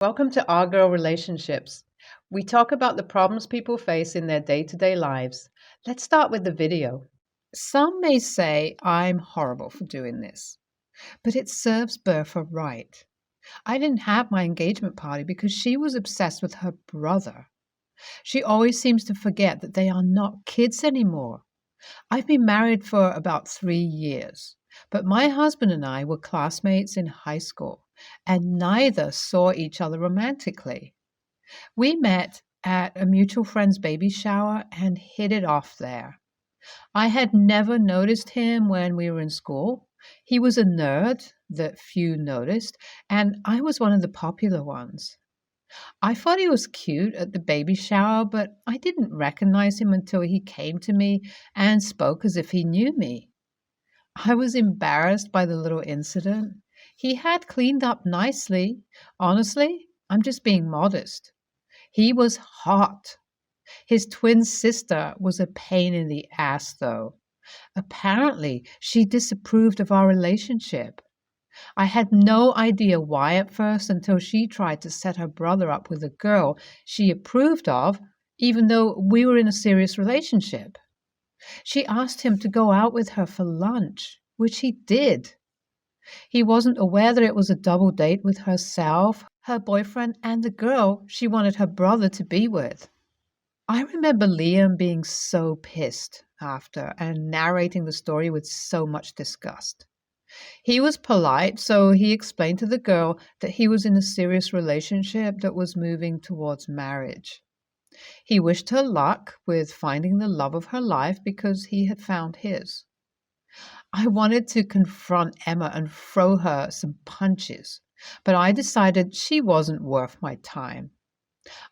Welcome to Our Girl Relationships. We talk about the problems people face in their day to day lives. Let's start with the video. Some may say I'm horrible for doing this, but it serves Bertha right. I didn't have my engagement party because she was obsessed with her brother. She always seems to forget that they are not kids anymore. I've been married for about 3 years, but my husband and I were classmates in high school, and neither saw each other romantically. We met at a mutual friend's baby shower and hit it off there. I had never noticed him when we were in school. He was a nerd that few noticed, and I was one of the popular ones. I thought he was cute at the baby shower, but I didn't recognize him until he came to me and spoke as if he knew me. I was embarrassed by the little incident. He had cleaned up nicely. Honestly, I'm just being modest. He was hot. His twin sister was a pain in the ass, though. Apparently, she disapproved of our relationship. I had no idea why at first until she tried to set her brother up with a girl she approved of, even though we were in a serious relationship. She asked him to go out with her for lunch, which he did. He wasn't aware that it was a double date with herself, her boyfriend, and the girl she wanted her brother to be with. I remember Liam being so pissed after and narrating the story with so much disgust. He was polite, so he explained to the girl that he was in a serious relationship that was moving towards marriage. He wished her luck with finding the love of her life because he had found his. I wanted to confront Emma and throw her some punches, but I decided she wasn't worth my time.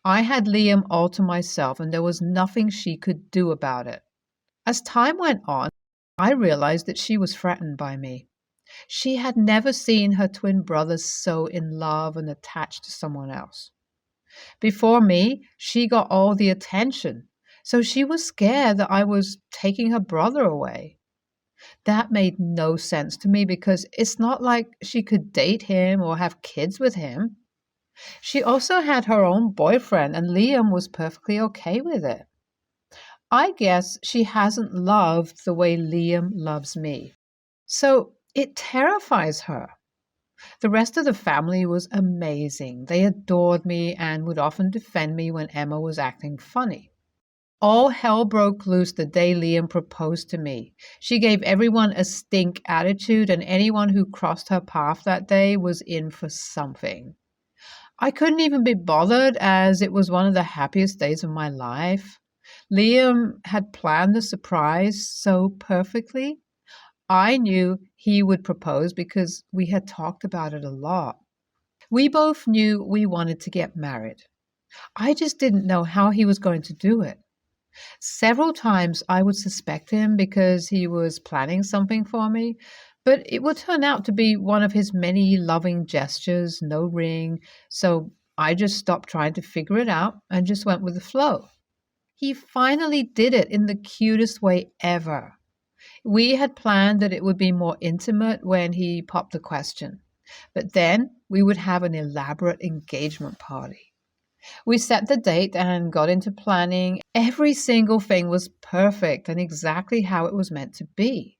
I had Liam all to myself, and there was nothing she could do about it. As time went on, I realized that she was threatened by me. She had never seen her twin brother so in love and attached to someone else. Before me, she got all the attention, so she was scared that I was taking her brother away. That made no sense to me because it's not like she could date him or have kids with him. She also had her own boyfriend, and Liam was perfectly okay with it. I guess she hasn't loved the way Liam loves me. So it terrifies her. The rest of the family was amazing. They adored me and would often defend me when Emma was acting funny. All hell broke loose the day Liam proposed to me. She gave everyone a stink attitude, and anyone who crossed her path that day was in for something. I couldn't even be bothered as it was one of the happiest days of my life. Liam had planned the surprise so perfectly. I knew he would propose because we had talked about it a lot. We both knew we wanted to get married. I just didn't know how he was going to do it. Several times I would suspect him because he was planning something for me, but it would turn out to be one of his many loving gestures, no ring, so I just stopped trying to figure it out and just went with the flow. He finally did it in the cutest way ever. We had planned that it would be more intimate when he popped the question, but then we would have an elaborate engagement party. We set the date and got into planning. Every single thing was perfect and exactly how it was meant to be.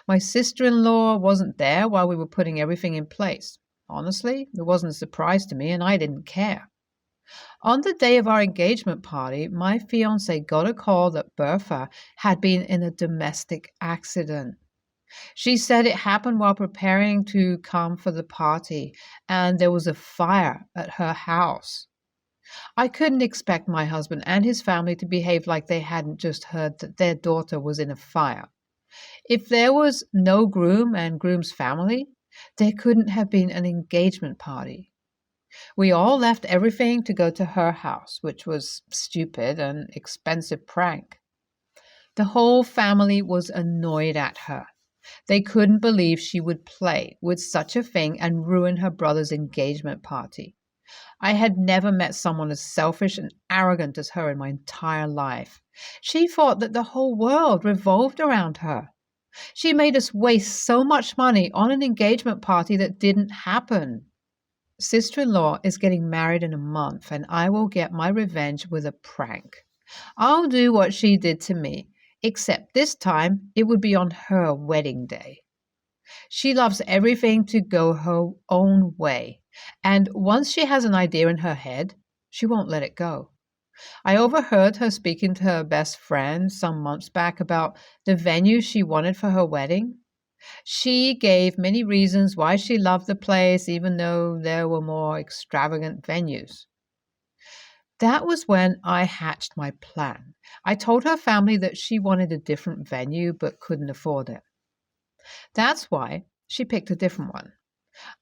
My sister-in-law wasn't there while we were putting everything in place. Honestly, it wasn't a surprise to me and I didn't care. On the day of our engagement party, my fiancé got a call that Bertha had been in a domestic accident. She said it happened while preparing to come for the party and there was a fire at her house. I couldn't expect my husband and his family to behave like they hadn't just heard that their daughter was in a fire. If there was no groom and groom's family, there couldn't have been an engagement party. We all left everything to go to her house, which was stupid and expensive prank. The whole family was annoyed at her. They couldn't believe she would play with such a thing and ruin her brother's engagement party. I had never met someone as selfish and arrogant as her in my entire life. She thought that the whole world revolved around her. She made us waste so much money on an engagement party that didn't happen. Sister-in-law is getting married in a month, and I will get my revenge with a prank. I'll do what she did to me, except this time it would be on her wedding day. She loves everything to go her own way, and once she has an idea in her head, she won't let it go. I overheard her speaking to her best friend some months back about the venue she wanted for her wedding. She gave many reasons why she loved the place, even though there were more extravagant venues. That was when I hatched my plan. I told her family that she wanted a different venue but couldn't afford it. That's why she picked a different one.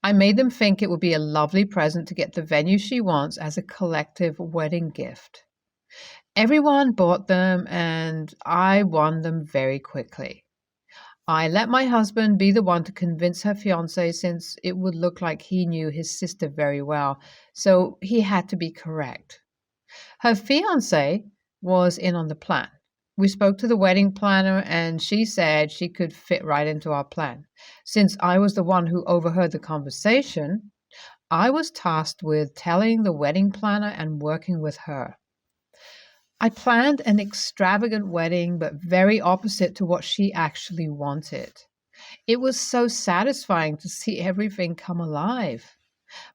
I made them think it would be a lovely present to get the venue she wants as a collective wedding gift. Everyone bought them, and I won them very quickly. I let my husband be the one to convince her fiancé since it would look like he knew his sister very well, so he had to be correct. Her fiancé was in on the plan. We spoke to the wedding planner, and she said she could fit right into our plan. Since I was the one who overheard the conversation, I was tasked with telling the wedding planner and working with her. I planned an extravagant wedding, but very opposite to what she actually wanted. It was so satisfying to see everything come alive.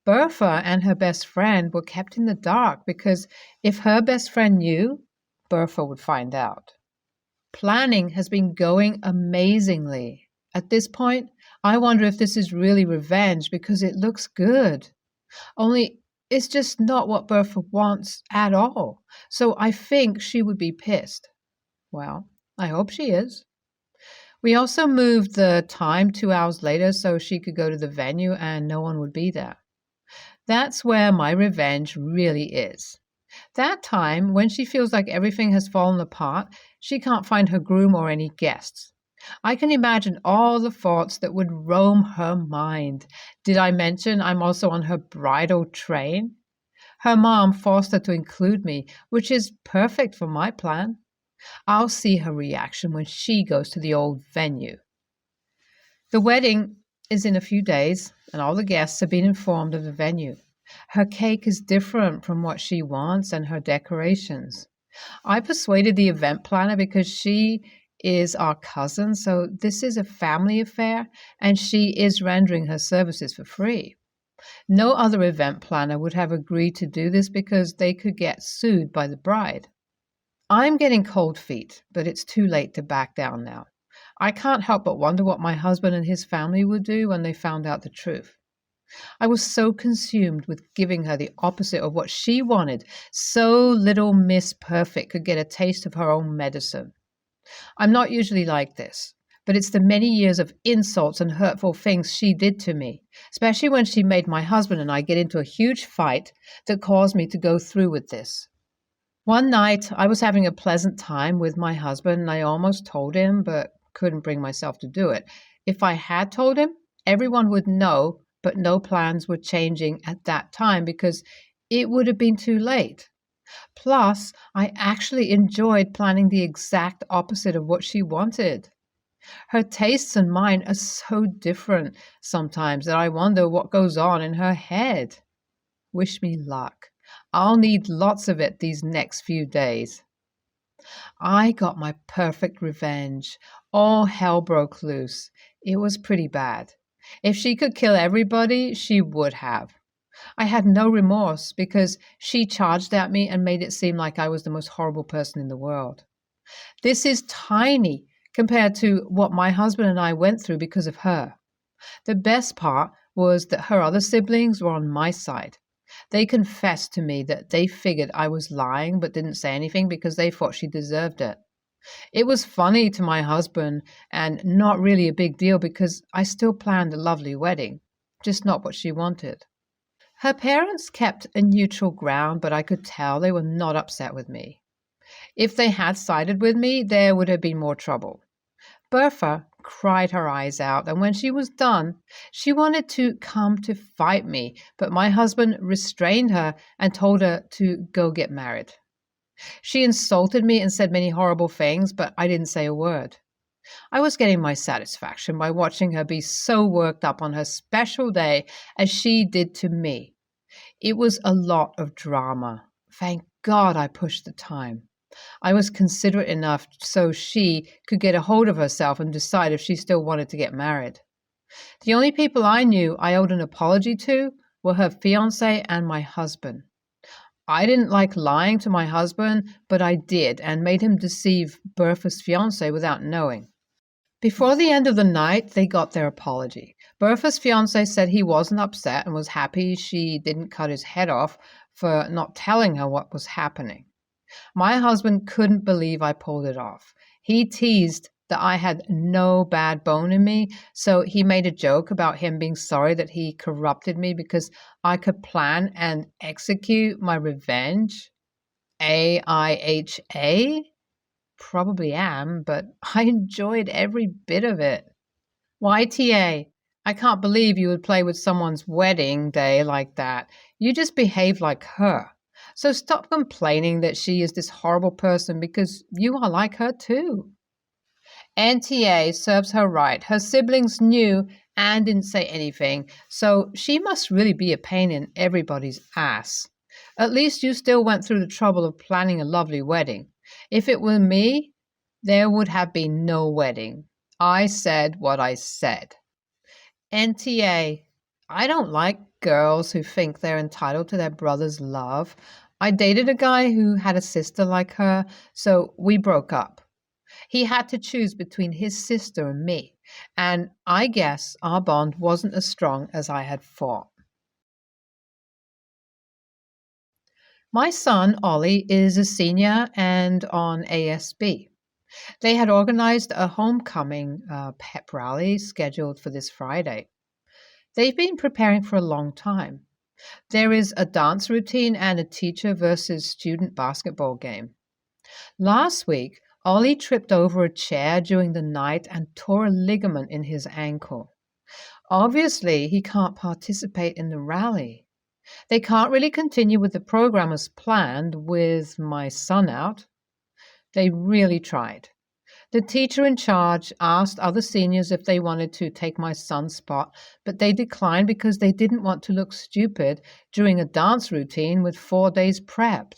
Bertha and her best friend were kept in the dark because if her best friend knew, Bertha would find out. Planning has been going amazingly. At this point, I wonder if this is really revenge because it looks good. Only it's just not what Bertha wants at all. So I think she would be pissed. Well, I hope she is. We also moved the time 2 hours later so she could go to the venue and no one would be there. That's where my revenge really is. That time, when she feels like everything has fallen apart, she can't find her groom or any guests. I can imagine all the thoughts that would roam her mind. Did I mention I'm also on her bridal train? Her mom forced her to include me, which is perfect for my plan. I'll see her reaction when she goes to the old venue. The wedding is in a few days, and all the guests have been informed of the venue. Her cake is different from what she wants and her decorations. I persuaded the event planner because she is our cousin, so this is a family affair, and she is rendering her services for free. No other event planner would have agreed to do this because they could get sued by the bride. I'm getting cold feet, but it's too late to back down now. I can't help but wonder what my husband and his family would do when they found out the truth. I was so consumed with giving her the opposite of what she wanted, so little Miss Perfect could get a taste of her own medicine. I'm not usually like this, but it's the many years of insults and hurtful things she did to me, especially when she made my husband and I get into a huge fight that caused me to go through with this. One night, I was having a pleasant time with my husband, and I almost told him, but couldn't bring myself to do it. If I had told him, everyone would know, but no plans were changing at that time because it would have been too late. Plus, I actually enjoyed planning the exact opposite of what she wanted. Her tastes and mine are so different sometimes that I wonder what goes on in her head. Wish me luck. I'll need lots of it these next few days. I got my perfect revenge. All hell broke loose. It was pretty bad. If she could kill everybody, she would have. I had no remorse because she charged at me and made it seem like I was the most horrible person in the world. This is tiny compared to what my husband and I went through because of her. The best part was that her other siblings were on my side. They confessed to me that they figured I was lying but didn't say anything because they thought she deserved it. It was funny to my husband and not really a big deal because I still planned a lovely wedding, just not what she wanted. Her parents kept a neutral ground, but I could tell they were not upset with me. If they had sided with me, there would have been more trouble. Bertha cried her eyes out, and when she was done, she wanted to come to fight me, but my husband restrained her and told her to go get married. She insulted me and said many horrible things, but I didn't say a word. I was getting my satisfaction by watching her be so worked up on her special day as she did to me. It was a lot of drama. Thank God I pushed the time. I was considerate enough so she could get a hold of herself and decide if she still wanted to get married. The only people I knew I owed an apology to were her fiance and my husband. I didn't like lying to my husband, but I did and made him deceive Bertha's fiance without knowing. Before the end of the night, they got their apology. Bertha's fiance said he wasn't upset and was happy she didn't cut his head off for not telling her what was happening. My husband couldn't believe I pulled it off. He teased that I had no bad bone in me, so he made a joke about him being sorry that he corrupted me because I could plan and execute my revenge. AIHA? Probably am, but I enjoyed every bit of it. YTA, I can't believe you would play with someone's wedding day like that. You just behave like her. So stop complaining that she is this horrible person because you are like her too. NTA serves her right. Her siblings knew and didn't say anything, so she must really be a pain in everybody's ass. At least you still went through the trouble of planning a lovely wedding. If it were me, there would have been no wedding. I said what I said. NTA, I don't like girls who think they're entitled to their brother's love. I dated a guy who had a sister like her, so we broke up. He had to choose between his sister and me, and I guess our bond wasn't as strong as I had thought. My son, Ollie, is a senior and on ASB. They had organized a homecoming pep rally scheduled for this Friday. They've been preparing for a long time. There is a dance routine and a teacher versus student basketball game. Last week, Ollie tripped over a chair during the night and tore a ligament in his ankle. Obviously, he can't participate in the rally. They can't really continue with the program as planned with my son out. They really tried. The teacher in charge asked other seniors if they wanted to take my son's spot, but they declined because they didn't want to look stupid during a dance routine with 4 days prepped.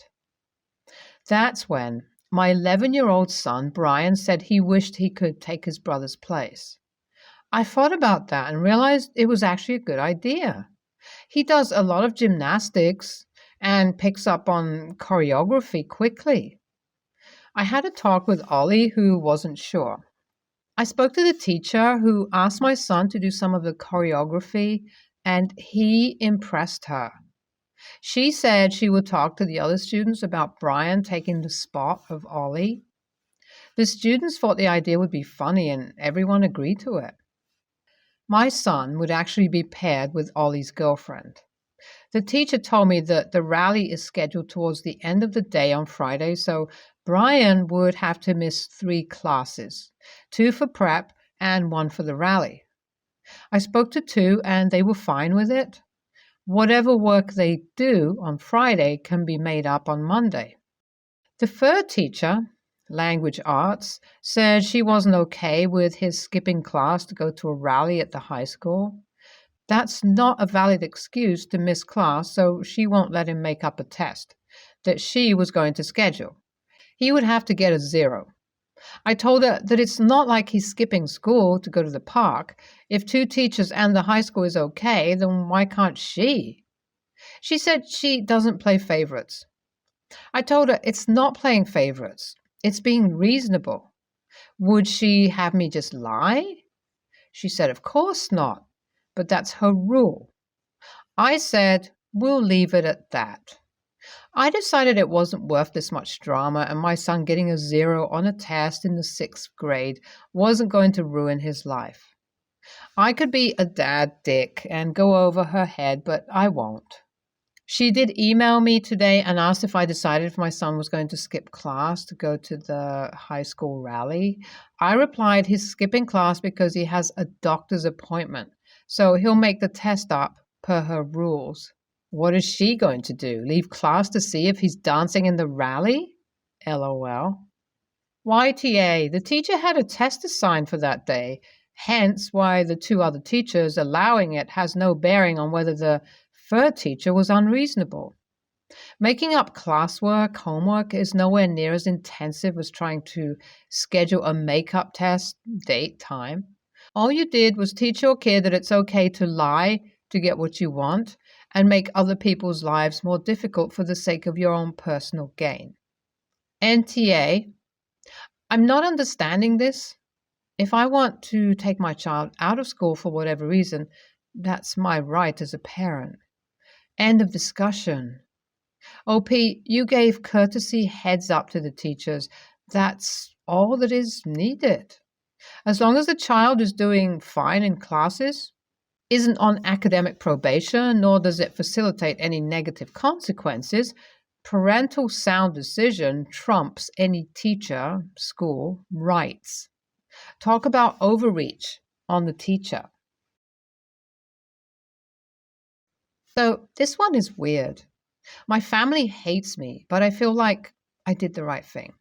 That's when my 11-year-old son, Brian, said he wished he could take his brother's place. I thought about that and realized it was actually a good idea. He does a lot of gymnastics and picks up on choreography quickly. I had a talk with Ollie, who wasn't sure. I spoke to the teacher, who asked my son to do some of the choreography, and he impressed her. She said she would talk to the other students about Brian taking the spot of Ollie. The students thought the idea would be funny, and everyone agreed to it. My son would actually be paired with Ollie's girlfriend. The teacher told me that the rally is scheduled towards the end of the day on Friday, so Brian would have to miss 3 classes, 2 for prep and 1 for the rally. I spoke to 2 and they were fine with it. Whatever work they do on Friday can be made up on Monday. The third teacher, language arts, said she wasn't okay with his skipping class to go to a rally at the high school. That's not a valid excuse to miss class, so she won't let him make up a test that she was going to schedule. He would have to get a 0. I told her that it's not like he's skipping school to go to the park. If 2 teachers and the high school is okay, then why can't she? She said she doesn't play favorites. I told her it's not playing favorites. It's being reasonable. Would she have me just lie? She said, of course not, but that's her rule. I said, we'll leave it at that. I decided it wasn't worth this much drama, and my son getting a 0 on a test in the 6th grade wasn't going to ruin his life. I could be a dad dick and go over her head, but I won't. She did email me today and asked if I decided if my son was going to skip class to go to the high school rally. I replied he's skipping class because he has a doctor's appointment, so he'll make the test up per her rules. What is she going to do? Leave class to see if he's dancing in the rally? LOL. YTA, the teacher had a test assigned for that day, hence why the two other teachers allowing it has no bearing on whether the third teacher was unreasonable. Making up classwork, homework is nowhere near as intensive as trying to schedule a makeup test, date, time. All you did was teach your kid that it's okay to lie to get what you want and make other people's lives more difficult for the sake of your own personal gain. NTA, I'm not understanding this. If I want to take my child out of school for whatever reason, that's my right as a parent. End of discussion. OP, you gave courtesy heads up to the teachers. That's all that is needed. As long as the child is doing fine in classes, isn't on academic probation, nor does it facilitate any negative consequences, parental sound decision trumps any teacher, school, rights. Talk about overreach on the teacher. So this one is weird. My family hates me, but I feel like I did the right thing.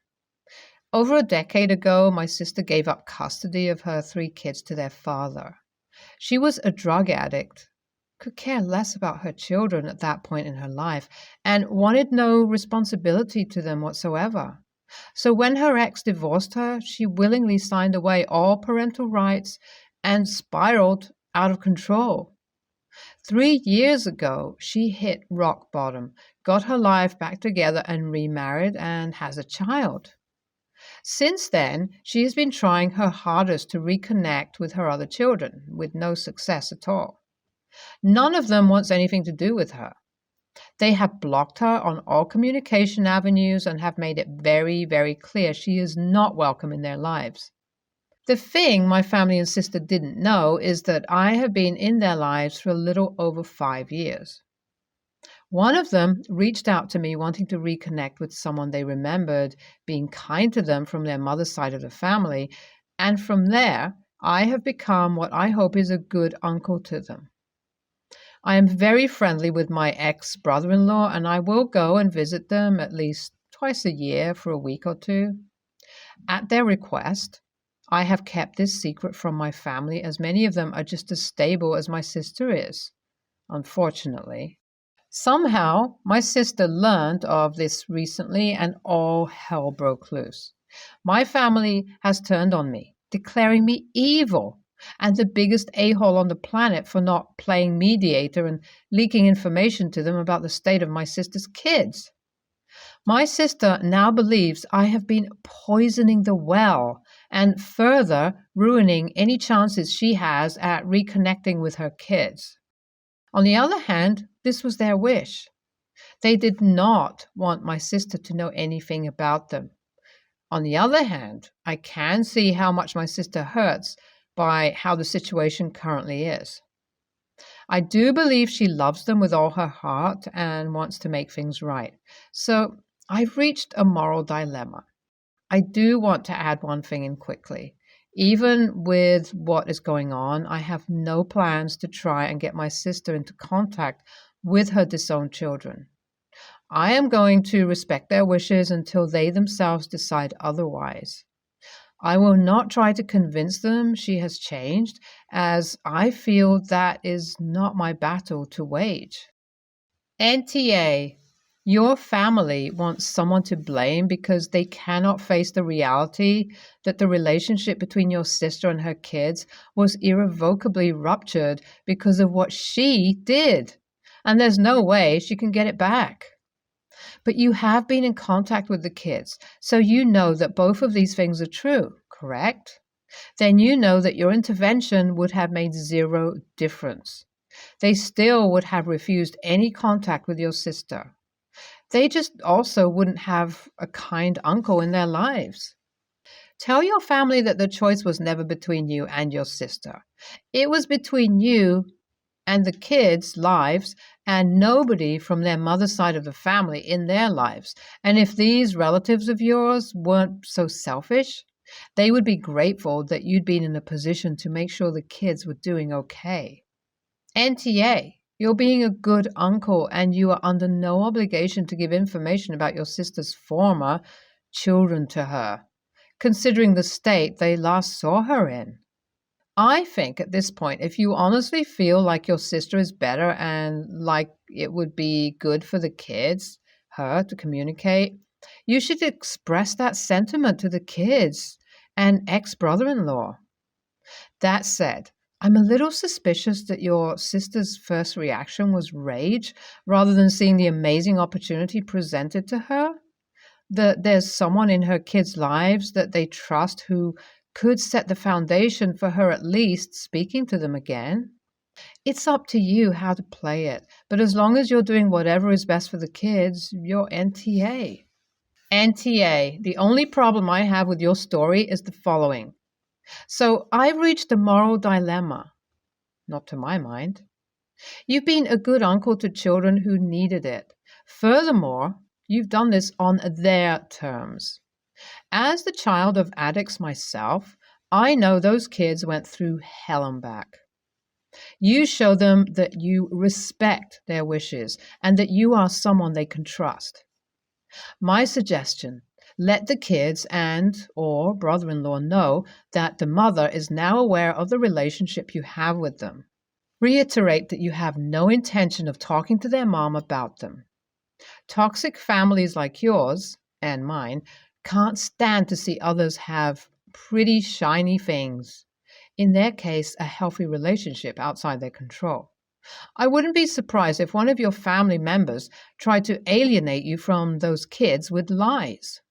Over a decade ago, my sister gave up custody of her 3 kids to their father. She was a drug addict, could care less about her children at that point in her life, and wanted no responsibility to them whatsoever. So when her ex divorced her, she willingly signed away all parental rights and spiraled out of control. 3 years ago, she hit rock bottom, got her life back together and remarried and has a child. Since then, she has been trying her hardest to reconnect with her other children, with no success at all. None of them wants anything to do with her. They have blocked her on all communication avenues and have made it very, very clear she is not welcome in their lives. The thing my family and sister didn't know is that I have been in their lives for a little over 5 years. One of them reached out to me wanting to reconnect with someone they remembered being kind to them from their mother's side of the family, and from there, I have become what I hope is a good uncle to them. I am very friendly with my ex-brother-in-law, and I will go and visit them at least twice a year for a week or 2. At their request, I have kept this secret from my family, as many of them are just as stable as my sister is, unfortunately. Somehow, my sister learned of this recently and all hell broke loose. My family has turned on me, declaring me evil and the biggest a-hole on the planet for not playing mediator and leaking information to them about the state of my sister's kids. My sister now believes I have been poisoning the well and further ruining any chances she has at reconnecting with her kids. On the other hand, this was their wish. They did not want my sister to know anything about them. On the other hand, I can see how much my sister hurts by how the situation currently is. I do believe she loves them with all her heart and wants to make things right. So I've reached a moral dilemma. I do want to add one thing in quickly. Even with what is going on, I have no plans to try and get my sister into contact with her disowned children. I am going to respect their wishes until they themselves decide otherwise. I will not try to convince them she has changed, as I feel that is not my battle to wage. NTA. Your family wants someone to blame because they cannot face the reality that the relationship between your sister and her kids was irrevocably ruptured because of what she did, and there's no way she can get it back. But you have been in contact with the kids, so you know that both of these things are true, correct? Then you know that your intervention would have made 0 difference. They still would have refused any contact with your sister. They just also wouldn't have a kind uncle in their lives. Tell your family that the choice was never between you and your sister. It was between you and the kids' lives and nobody from their mother's side of the family in their lives. And if these relatives of yours weren't so selfish, they would be grateful that you'd been in a position to make sure the kids were doing okay. NTA. You're being a good uncle and you are under no obligation to give information about your sister's former children to her. considering the state they last saw her in. I think at this point, if you honestly feel like your sister is better and like it would be good for the kids, her to communicate, you should express that sentiment to the kids and ex brother in law. That said, I'm a little suspicious that your sister's first reaction was rage rather than seeing the amazing opportunity presented to her. That there's someone in her kids' lives that they trust who could set the foundation for her at least speaking to them again. It's up to you how to play it, but as long as you're doing whatever is best for the kids, you're NTA. NTA, the only problem I have with your story is the following. So I've reached a moral dilemma, not to my mind. You've been a good uncle to children who needed it. Furthermore, you've done this on their terms. As the child of addicts myself, I know those kids went through hell and back. You show them that you respect their wishes and that you are someone they can trust. My suggestion, let the kids and or brother-in-law know that the mother is now aware of the relationship you have with them. Reiterate that you have no intention of talking to their mom about them. Toxic families like yours and mine can't stand to see others have pretty shiny things. In their case, a healthy relationship outside their control. I wouldn't be surprised if one of your family members tried to alienate you from those kids with lies.